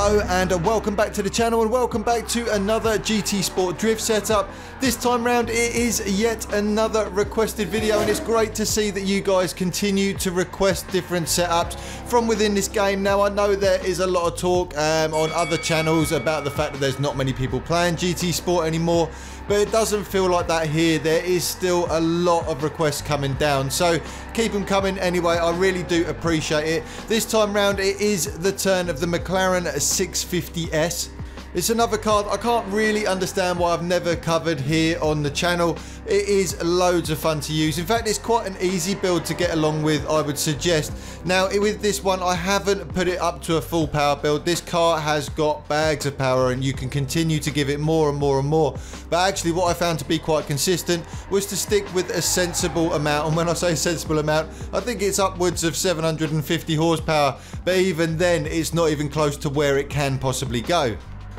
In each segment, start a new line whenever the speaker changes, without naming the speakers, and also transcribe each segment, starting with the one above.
Hello and welcome back to the channel, and welcome back to another GT Sport drift setup. This time round it is yet another requested video, and it's great to see that you guys continue to request different setups from within this game. Now I know there is a lot of talk on other channels about the fact that there's not many people playing GT Sport anymore, but it doesn't feel like that here. There is still a lot of requests coming down, so keep them coming anyway. I really do appreciate it. This time round it is the turn of the Mclaren 650s. It's another car I can't really understand why I've never covered here on the channel. It is loads of fun to use. In fact, it's quite an easy build to get along with, I would suggest. Now with this one, I haven't put it up to a full power build. This car has got bags of power and you can continue to give it more and more and more. But actually what I found to be quite consistent was to stick with a sensible amount. And when I say sensible amount, I think it's upwards of 750 horsepower. But even then, it's not even close to where it can possibly go.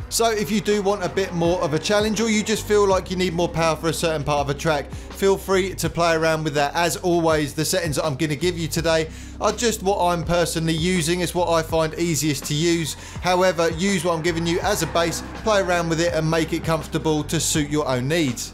So if you do want a bit more of a challenge, or you just feel like you need more power for a certain part of a track, feel free to play around with that. As always, the settings that I'm going to give you today are just what I'm personally using. It's what I find easiest to use. However, use what I'm giving you as a base, play around with it and make it comfortable to suit your own needs.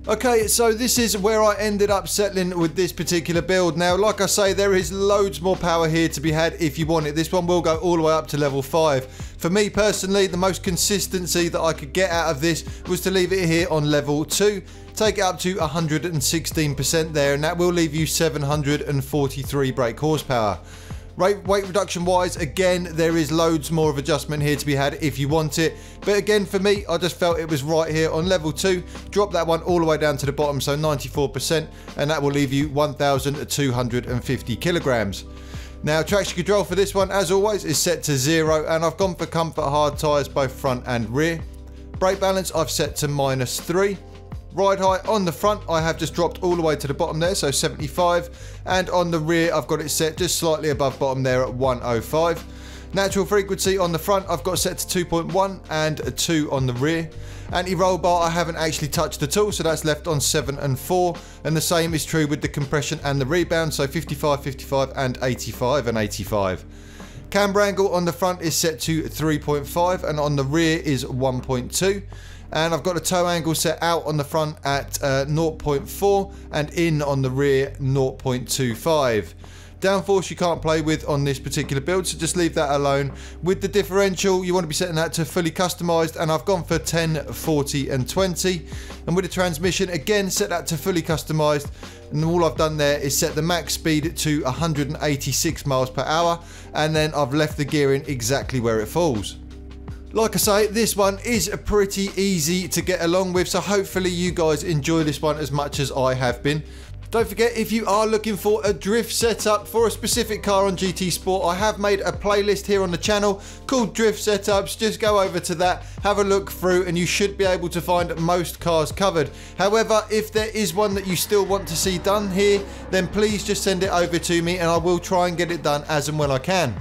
Okay, so this is where I ended up settling with this particular build. Now, like I say, there is loads more power here to be had if you want it. This one will go all the way up to level 5. For me personally, the most consistency that I could get out of this was to leave it here on level 2. Take it up to 116% there, and that will leave you 743 brake horsepower. Weight reduction wise, again, there is loads more of adjustment here to be had if you want it. But again, for me, I just felt it was right here on level 2. Drop that one all the way down to the bottom, so 94%, and that will leave you 1,250 kilograms. Now, traction control for this one, as always, is set to 0, and I've gone for comfort hard tyres, both front and rear. Brake balance, I've set to -3. Ride height on the front, I have just dropped all the way to the bottom there, so 75. And on the rear, I've got it set just slightly above bottom there at 105. Natural frequency on the front, I've got set to 2.1 and 2 on the rear. Anti-roll bar, I haven't actually touched at all, so that's left on 7 and 4. And the same is true with the compression and the rebound, so 55, 55 and 85 and 85. Camber angle on the front is set to 3.5 and on the rear is 1.2. And I've got the toe angle set out on the front at 0.4 and in on the rear 0.25. Downforce you can't play with on this particular build, so just leave that alone. With the differential, you want to be setting that to fully customized, and I've gone for 10, 40 and 20. And with the transmission, again, set that to fully customized. And all I've done there is set the max speed to 186 miles per hour, and then I've left the gearing exactly where it falls. Like I say, this one is pretty easy to get along with, so hopefully you guys enjoy this one as much as I have been. Don't forget, if you are looking for a drift setup for a specific car on GT Sport, I have made a playlist here on the channel called Drift Setups. Just go over to that, have a look through, and you should be able to find most cars covered. However, if there is one that you still want to see done here, then please just send it over to me and I will try and get it done as and when I can.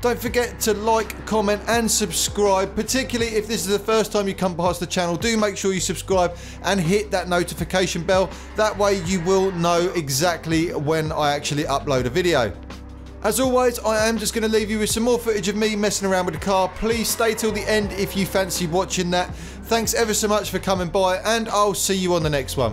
Don't forget to like, comment and subscribe, particularly if this is the first time you come past the channel. Do make sure you subscribe and hit that notification bell. That way you will know exactly when I actually upload a video. As always, I am just going to leave you with some more footage of me messing around with the car. Please stay till the end if you fancy watching that. Thanks ever so much for coming by, and I'll see you on the next one.